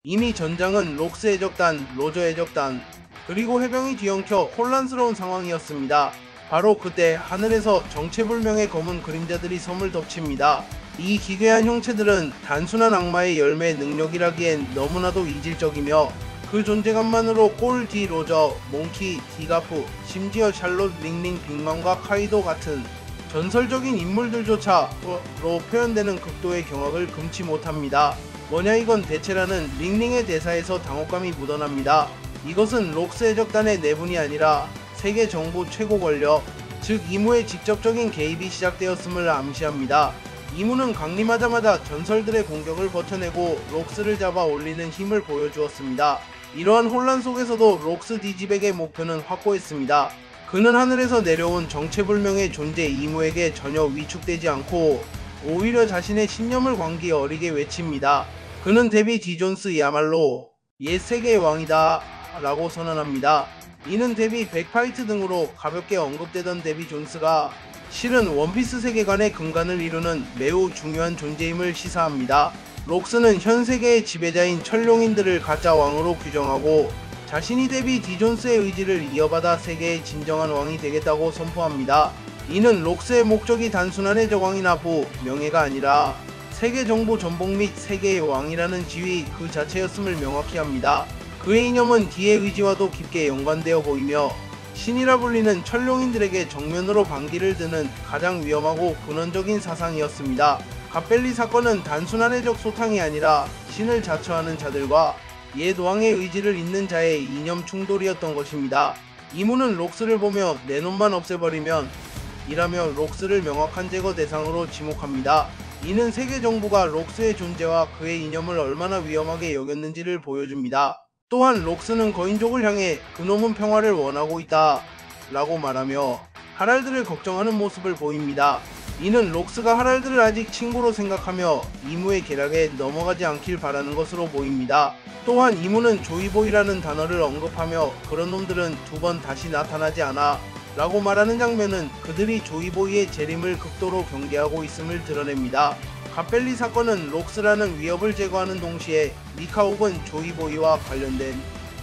이미 전장은 록스 해적단, 로저 해적단, 그리고 해병이 뒤엉켜 혼란스러운 상황이었습니다. 바로 그때 하늘에서 정체불명의 검은 그림자들이 섬을 덮칩니다. 이 기괴한 형체들은 단순한 악마의 열매 능력이라기엔 너무나도 이질적이며 그 존재감만으로 꼴 디 로저, 몽키, 디가프, 심지어 샬롯, 링링, 빅맘과 카이도 같은 전설적인 인물들조차로 표현되는 극도의 경악을 금치 못합니다. 뭐냐 이건 대체라는 링링의 대사에서 당혹감이 묻어납니다. 이것은 록스 해적단의 내분이 아니라 세계 정부 최고 권력, 즉 이무의 직접적인 개입이 시작되었음을 암시합니다. 이무는 강림하자마자 전설들의 공격을 버텨내고 록스를 잡아 올리는 힘을 보여주었습니다. 이러한 혼란 속에서도 록스 디지백의 목표는 확고했습니다. 그는 하늘에서 내려온 정체불명의 존재 이무에게 전혀 위축되지 않고 오히려 자신의 신념을 광기에 어리게 외칩니다. 그는 데비 디존스야말로 옛 세계의 왕이다 라고 선언합니다. 이는 데비 백파이트 등으로 가볍게 언급되던 데비 존스가 실은 원피스 세계관의 근간을 이루는 매우 중요한 존재임을 시사합니다. 록스는 현 세계의 지배자인 천룡인들을 가짜 왕으로 규정하고 자신이 데비 디존스의 의지를 이어받아 세계의 진정한 왕이 되겠다고 선포합니다. 이는 록스의 목적이 단순한 해적왕이나 명예가 아니라 세계 정보 전복 및 세계의 왕이라는 지위 그 자체였음을 명확히 합니다. 그의 이념은 D의 의지와도 깊게 연관되어 보이며 신이라 불리는 천룡인들에게 정면으로 반기를 드는 가장 위험하고 근원적인 사상이었습니다. 갓벨리 사건은 단순한 해적 소탕이 아니라 신을 자처하는 자들과 옛 왕의 의지를 잇는 자의 이념 충돌이었던 것입니다. 이무는 록스를 보며 내 놈만 없애버리면 이라며 록스를 명확한 제거 대상으로 지목합니다. 이는 세계 정부가 록스의 존재와 그의 이념을 얼마나 위험하게 여겼는지를 보여줍니다. 또한 록스는 거인족을 향해 그놈은 평화를 원하고 있다 라고 말하며 하랄드를 걱정하는 모습을 보입니다. 이는 록스가 하랄드를 아직 친구로 생각하며 이무의 계략에 넘어가지 않길 바라는 것으로 보입니다. 또한 이무는 조이보이라는 단어를 언급하며 그런 놈들은 두 번 다시 나타나지 않아 라고 말하는 장면은 그들이 조이보이의 재림을 극도로 경계하고 있음을 드러냅니다. 갓벨리 사건은 록스라는 위협을 제거하는 동시에 니카 혹은 조이보이와 관련된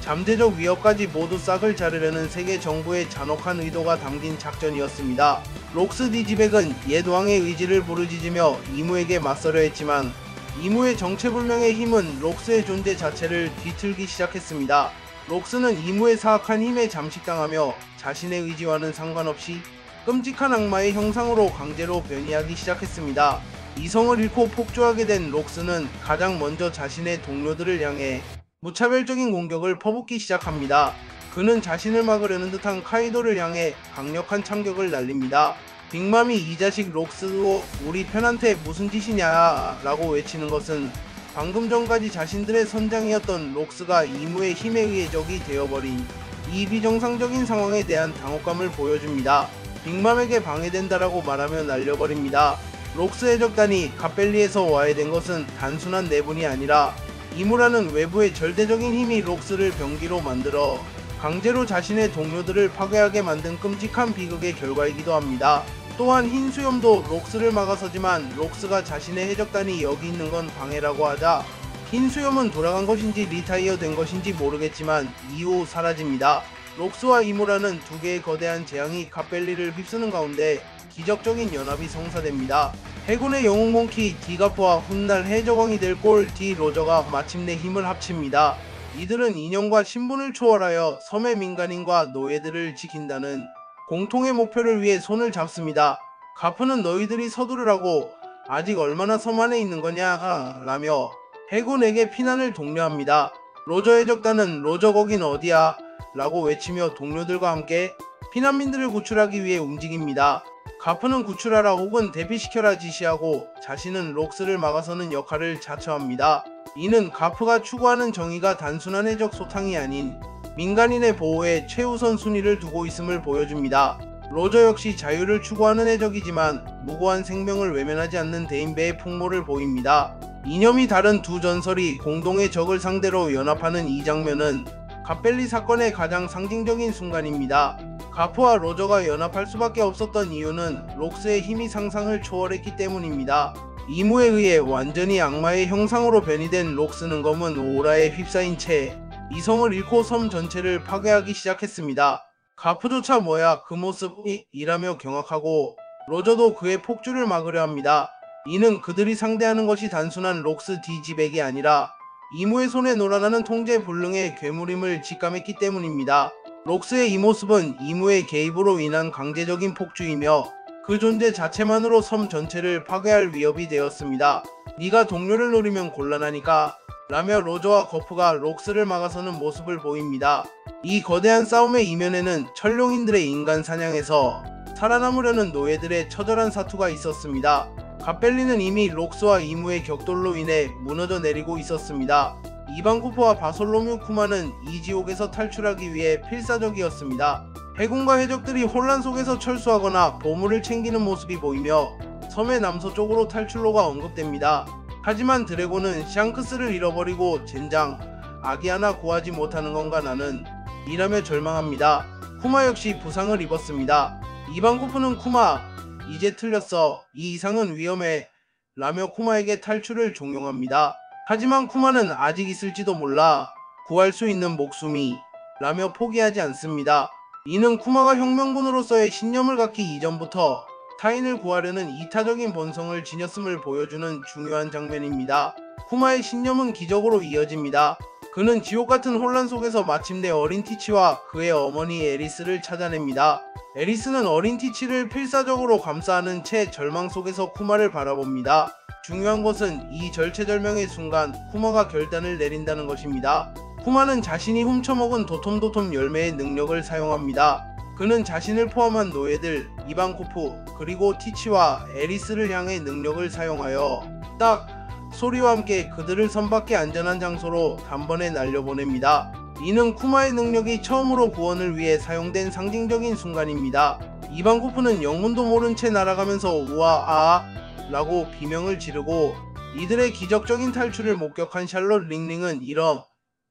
잠재적 위협까지 모두 싹을 자르려는 세계 정부의 잔혹한 의도가 담긴 작전이었습니다. 록스 디지백은 옛 왕의 의지를 부르짖으며 이무에게 맞서려 했지만 이무의 정체불명의 힘은 록스의 존재 자체를 뒤틀기 시작했습니다. 록스는 이무의 사악한 힘에 잠식당하며 자신의 의지와는 상관없이 끔찍한 악마의 형상으로 강제로 변이하기 시작했습니다. 이성을 잃고 폭주하게 된 록스는 가장 먼저 자신의 동료들을 향해 무차별적인 공격을 퍼붓기 시작합니다. 그는 자신을 막으려는 듯한 카이도를 향해 강력한 참격을 날립니다. 빅맘이 이 자식 록스도 우리 편한테 무슨 짓이냐 라고 외치는 것은 방금 전까지 자신들의 선장이었던 록스가 이무의 힘에 의해 적이 되어버린 이 비정상적인 상황에 대한 당혹감을 보여줍니다. 빅맘에게 방해된다라고 말하며 날려버립니다. 록스 해적단이 갓벨리에서 와해된 것은 단순한 내분이 아니라 이무라는 외부의 절대적인 힘이 록스를 병기로 만들어 강제로 자신의 동료들을 파괴하게 만든 끔찍한 비극의 결과이기도 합니다. 또한 흰수염도 록스를 막아서지만 록스가 자신의 해적단이 여기 있는 건 방해라고 하자 흰수염은 돌아간 것인지 리타이어 된 것인지 모르겠지만 이후 사라집니다. 록스와 이무라는 두 개의 거대한 재앙이 갓벨리를 휩쓰는 가운데 기적적인 연합이 성사됩니다. 해군의 영웅 몽키 디가프와 훗날 해적왕이 될 꼴 디 로저가 마침내 힘을 합칩니다. 이들은 이념과 신분을 초월하여 섬의 민간인과 노예들을 지킨다는 공통의 목표를 위해 손을 잡습니다. 가프는 너희들이 서두르라고 아직 얼마나 섬 안에 있는 거냐 라며 해군에게 피난을 독려합니다. 로저 해적단은 로저 거긴 어디야 라고 외치며 동료들과 함께 피난민들을 구출하기 위해 움직입니다. 가프는 구출하라 혹은 대피시켜라 지시하고 자신은 록스를 막아서는 역할을 자처합니다. 이는 가프가 추구하는 정의가 단순한 해적 소탕이 아닌 민간인의 보호에 최우선 순위를 두고 있음을 보여줍니다. 로저 역시 자유를 추구하는 해적이지만 무고한 생명을 외면하지 않는 대인배의 풍모를 보입니다. 이념이 다른 두 전설이 공동의 적을 상대로 연합하는 이 장면은 갓벨리 사건의 가장 상징적인 순간입니다. 가프와 로저가 연합할 수밖에 없었던 이유는 록스의 힘이 상상을 초월했기 때문입니다. 이무에 의해 완전히 악마의 형상으로 변이된 록스는 검은 오라에 휩싸인 채 이성을 잃고 섬 전체를 파괴하기 시작했습니다. 가프조차 뭐야 그 모습이 이라며 경악하고 로저도 그의 폭주를 막으려 합니다. 이는 그들이 상대하는 것이 단순한 록스 디지백이 아니라 이무의 손에 놀아나는 통제 불능의 괴물임을 직감했기 때문입니다. 록스의 이 모습은 이무의 개입으로 인한 강제적인 폭주이며 그 존재 자체만으로 섬 전체를 파괴할 위협이 되었습니다. 네가 동료를 노리면 곤란하니까 라며 로저와 거프가 록스를 막아서는 모습을 보입니다. 이 거대한 싸움의 이면에는 천룡인들의 인간 사냥에서 살아남으려는 노예들의 처절한 사투가 있었습니다. 갑벨리는 이미 록스와 이무의 격돌로 인해 무너져 내리고 있었습니다. 이방쿠프와 바솔로뮤 쿠마는 이 지옥에서 탈출하기 위해 필사적이었습니다. 해군과 해적들이 혼란 속에서 철수하거나 보물을 챙기는 모습이 보이며 섬의 남서쪽으로 탈출로가 언급됩니다. 하지만 드래곤은 샹크스를 잃어버리고 젠장 아기 하나 구하지 못하는 건가 나는 이라며 절망합니다. 쿠마 역시 부상을 입었습니다. 이방쿠프는 쿠마 이제 틀렸어 이 이상은 위험해 라며 쿠마에게 탈출을 종용합니다. 하지만 쿠마는 아직 있을지도 몰라 구할 수 있는 목숨이 라며 포기하지 않습니다. 이는 쿠마가 혁명군으로서의 신념을 갖기 이전부터 타인을 구하려는 이타적인 본성을 지녔음을 보여주는 중요한 장면입니다. 쿠마의 신념은 기적으로 이어집니다. 그는 지옥같은 혼란 속에서 마침내 어린 티치와 그의 어머니 에리스를 찾아냅니다. 에리스는 어린 티치를 필사적으로 감싸는 채 절망 속에서 쿠마를 바라봅니다. 중요한 것은 이 절체절명의 순간 쿠마가 결단을 내린다는 것입니다. 쿠마는 자신이 훔쳐먹은 도톰도톰 열매의 능력을 사용합니다. 그는 자신을 포함한 노예들, 이방쿠프, 그리고 티치와 에리스를 향해 능력을 사용하여 딱 소리와 함께 그들을 섬 밖의 안전한 장소로 단번에 날려보냅니다. 이는 쿠마의 능력이 처음으로 구원을 위해 사용된 상징적인 순간입니다. 이방쿠프는 영문도 모른 채 날아가면서 우와 아 라고 비명을 지르고 이들의 기적적인 탈출을 목격한 샬롯 링링은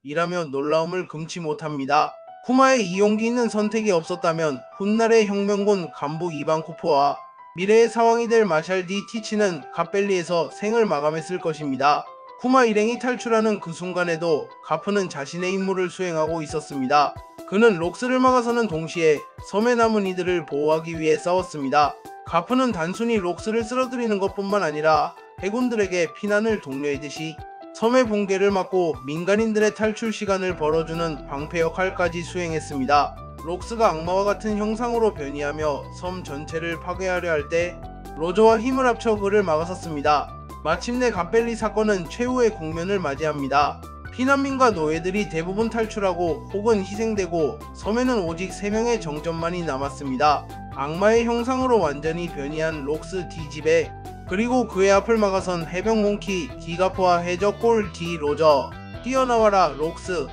이라며 놀라움을 금치 못합니다. 쿠마의 이 용기 있는 선택이 없었다면 훗날의 혁명군 간부 이방쿠프와 미래의 사왕이 될 마샬 디 티치는 갑벨리에서 생을 마감했을 것입니다. 쿠마 일행이 탈출하는 그 순간에도 가프는 자신의 임무를 수행하고 있었습니다. 그는 록스를 막아서는 동시에 섬에 남은 이들을 보호하기 위해 싸웠습니다. 가프는 단순히 록스를 쓰러뜨리는 것뿐만 아니라 해군들에게 피난을 독려하듯이 섬의 붕괴를 막고 민간인들의 탈출 시간을 벌어주는 방패 역할까지 수행했습니다. 록스가 악마와 같은 형상으로 변이하며 섬 전체를 파괴하려 할 때 로저와 힘을 합쳐 그를 막아섰습니다. 마침내 갑벨리 사건은 최후의 국면을 맞이합니다. 피난민과 노예들이 대부분 탈출하고 혹은 희생되고 섬에는 오직 3명의 정점만이 남았습니다. 악마의 형상으로 완전히 변이한 록스 디지베 그리고 그의 앞을 막아선 해병 몽키 디가프와 해적골 디 로저 뛰어나와라 록스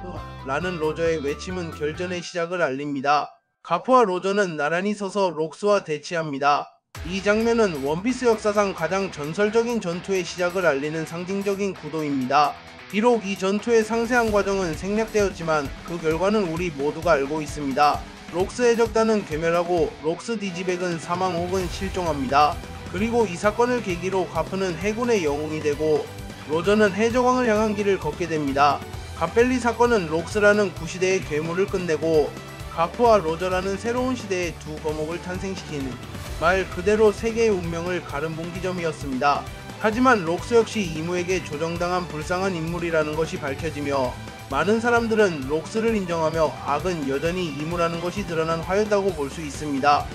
라는 로저의 외침은 결전의 시작을 알립니다. 가프와 로저는 나란히 서서 록스와 대치합니다. 이 장면은 원피스 역사상 가장 전설적인 전투의 시작을 알리는 상징적인 구도입니다. 비록 이 전투의 상세한 과정은 생략되었지만 그 결과는 우리 모두가 알고 있습니다. 록스 해적단은 괴멸하고 록스 디지백은 사망 혹은 실종합니다. 그리고 이 사건을 계기로 가프는 해군의 영웅이 되고 로저는 해적왕을 향한 길을 걷게 됩니다. 갑벨리 사건은 록스라는 구시대의 괴물을 끝내고 가프와 로저라는 새로운 시대의 두 거목을 탄생시키는 말 그대로 세계의 운명을 가른 분기점이었습니다. 하지만 록스 역시 이무에게 조정당한 불쌍한 인물이라는 것이 밝혀지며 많은 사람들은 록스를 인정하며 악은 여전히 이무라는 것이 드러난 화였다고 볼 수 있습니다.